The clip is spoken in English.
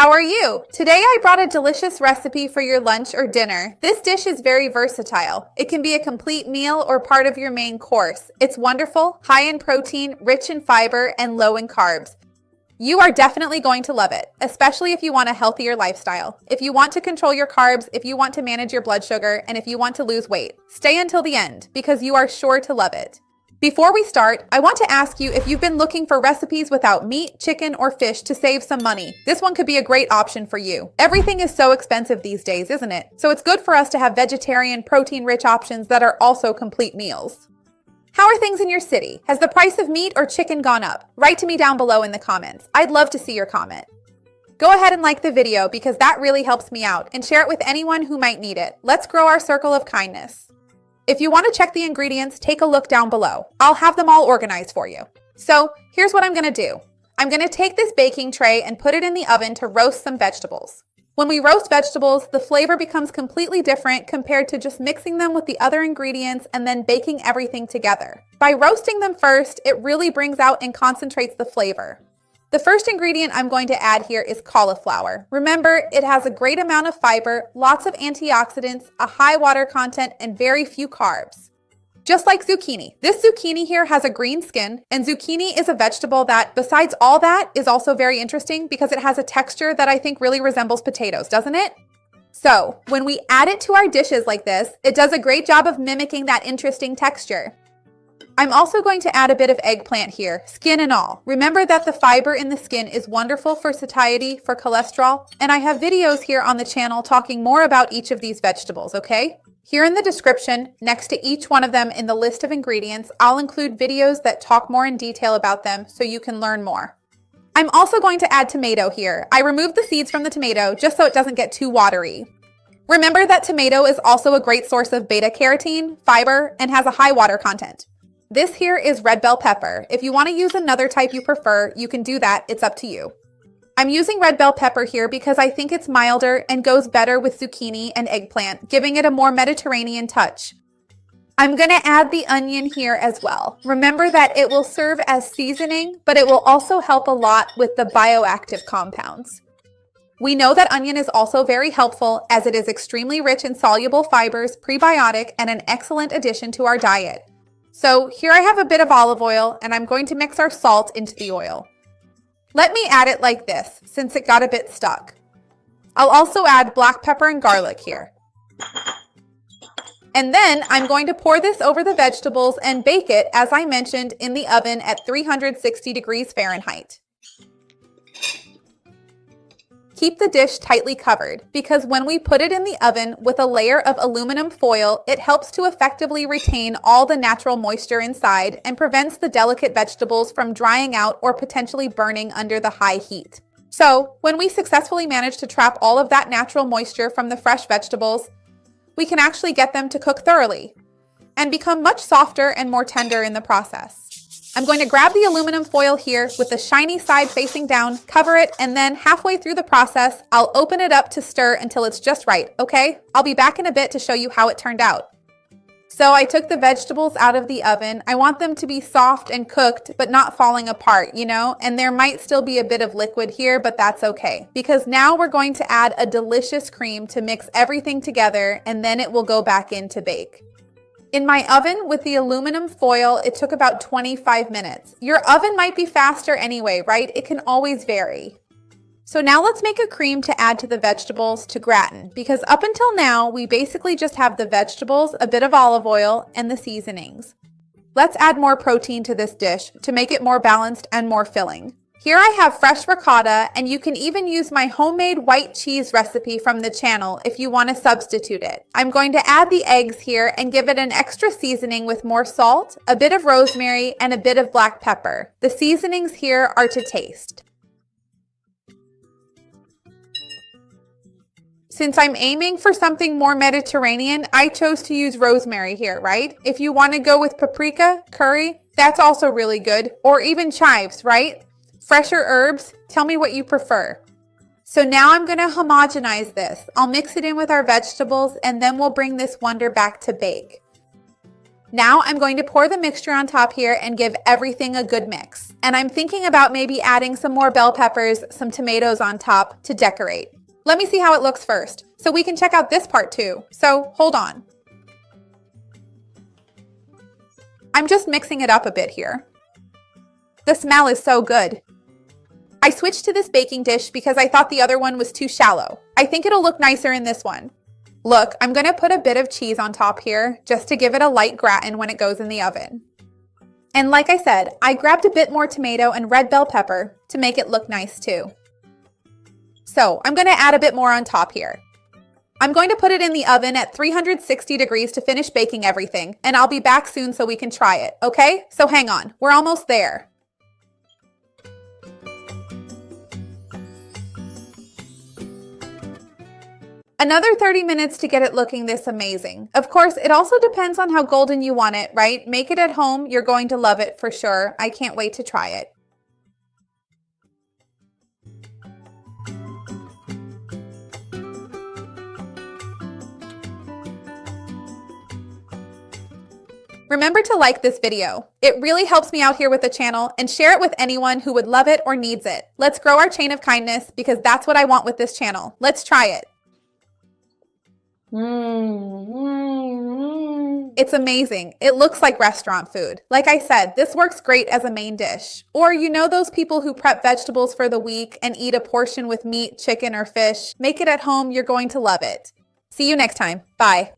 how are you? Today I brought a delicious recipe for your lunch or dinner. This dish is very versatile. It can be a complete meal or part of your main course. It's wonderful, high in protein, rich in fiber, and low in carbs. You are definitely going to love it, especially if you want a healthier lifestyle. If you want to control your carbs, if you want to manage your blood sugar, and if you want to lose weight. Stay until the end because you are sure to love it. Before we start, I want to ask you if you've been looking for recipes without meat, chicken, or fish to save some money. This one could be a great option for you. Everything is so expensive these days, isn't it? So it's good for us to have vegetarian, protein-rich options that are also complete meals. How are things in your city? Has the price of meat or chicken gone up? Write to me down below in the comments. I'd love to see your comment. Go ahead and like the video because that really helps me out, and share it with anyone who might need it. Let's grow our circle of kindness. If you want to check the ingredients, take a look down below. I'll have them all organized for you. So here's what I'm going to do. I'm going to take this baking tray and put it in the oven to roast some vegetables. When we roast vegetables, the flavor becomes completely different compared to just mixing them with the other ingredients and then baking everything together. By roasting them first, it really brings out and concentrates the flavor. The first ingredient I'm going to add here is cauliflower. Remember, it has a great amount of fiber, lots of antioxidants, a high water content, and very few carbs. Just like zucchini. This zucchini here has a green skin, and zucchini is a vegetable that, besides all that, is also very interesting because it has a texture that I think really resembles potatoes, doesn't it? So, when we add it to our dishes like this, it does a great job of mimicking that interesting texture. I'm also going to add a bit of eggplant here, skin and all. Remember that the fiber in the skin is wonderful for satiety, for cholesterol, and I have videos here on the channel talking more about each of these vegetables, okay? Here in the description, next to each one of them in the list of ingredients, I'll include videos that talk more in detail about them so you can learn more. I'm also going to add tomato here. I removed the seeds from the tomato just so it doesn't get too watery. Remember that tomato is also a great source of beta-carotene, fiber, and has a high water content. This here is red bell pepper. If you want to use another type you prefer, you can do that. It's up to you. I'm using red bell pepper here because I think it's milder and goes better with zucchini and eggplant, giving it a more Mediterranean touch. I'm going to add the onion here as well. Remember that it will serve as seasoning, but it will also help a lot with the bioactive compounds. We know that onion is also very helpful as it is extremely rich in soluble fibers, prebiotic, and an excellent addition to our diet. So here I have a bit of olive oil, and I'm going to mix our salt into the oil. Let me add it like this, since it got a bit stuck. I'll also add black pepper and garlic here. And then I'm going to pour this over the vegetables and bake it, as I mentioned, in the oven at 360 degrees Fahrenheit. Keep the dish tightly covered because when we put it in the oven with a layer of aluminum foil, it helps to effectively retain all the natural moisture inside and prevents the delicate vegetables from drying out or potentially burning under the high heat. So, when we successfully manage to trap all of that natural moisture from the fresh vegetables, we can actually get them to cook thoroughly and become much softer and more tender in the process. I'm going to grab the aluminum foil here with the shiny side facing down, cover it, and then halfway through the process, I'll open it up to stir until it's just right, okay? I'll be back in a bit to show you how it turned out. So I took the vegetables out of the oven. I want them to be soft and cooked, but not falling apart, you know? And there might still be a bit of liquid here, but that's okay. Because now we're going to add a delicious cream to mix everything together, and then it will go back in to bake. In my oven with the aluminum foil, it took about 25 minutes. Your oven might be faster anyway, right? It can always vary. So now let's make a cream to add to the vegetables to gratin, because up until now, we basically just have the vegetables, a bit of olive oil, and the seasonings. Let's add more protein to this dish to make it more balanced and more filling. Here I have fresh ricotta, and you can even use my homemade white cheese recipe from the channel if you want to substitute it. I'm going to add the eggs here and give it an extra seasoning with more salt, a bit of rosemary, and a bit of black pepper. The seasonings here are to taste. Since I'm aiming for something more Mediterranean, I chose to use rosemary here, right? If you want to go with paprika, curry, that's also really good. Or even chives, right? Fresher herbs, tell me what you prefer. So now I'm going to homogenize this. I'll mix it in with our vegetables and then we'll bring this wonder back to bake. Now I'm going to pour the mixture on top here and give everything a good mix. And I'm thinking about maybe adding some more bell peppers, some tomatoes on top to decorate. Let me see how it looks first, so we can check out this part too. So hold on. I'm just mixing it up a bit here. The smell is so good. I switched to this baking dish because I thought the other one was too shallow. I think it'll look nicer in this one. Look, I'm gonna put a bit of cheese on top here just to give it a light gratin when it goes in the oven. And like I said, I grabbed a bit more tomato and red bell pepper to make it look nice too. So I'm gonna add a bit more on top here. I'm going to put it in the oven at 360 degrees to finish baking everything, and I'll be back soon so we can try it, okay? So hang on, we're almost there. Another 30 minutes to get it looking this amazing. Of course, it also depends on how golden you want it, right? Make it at home. You're going to love it for sure. I can't wait to try it. Remember to like this video. It really helps me out here with the channel, and share it with anyone who would love it or needs it. Let's grow our chain of kindness because that's what I want with this channel. Let's try it. It's amazing. It looks like restaurant food. Like I said, this works great as a main dish. Or you know those people who prep vegetables for the week and eat a portion with meat, chicken, or fish? Make it at home. You're going to love it. See you next time. Bye.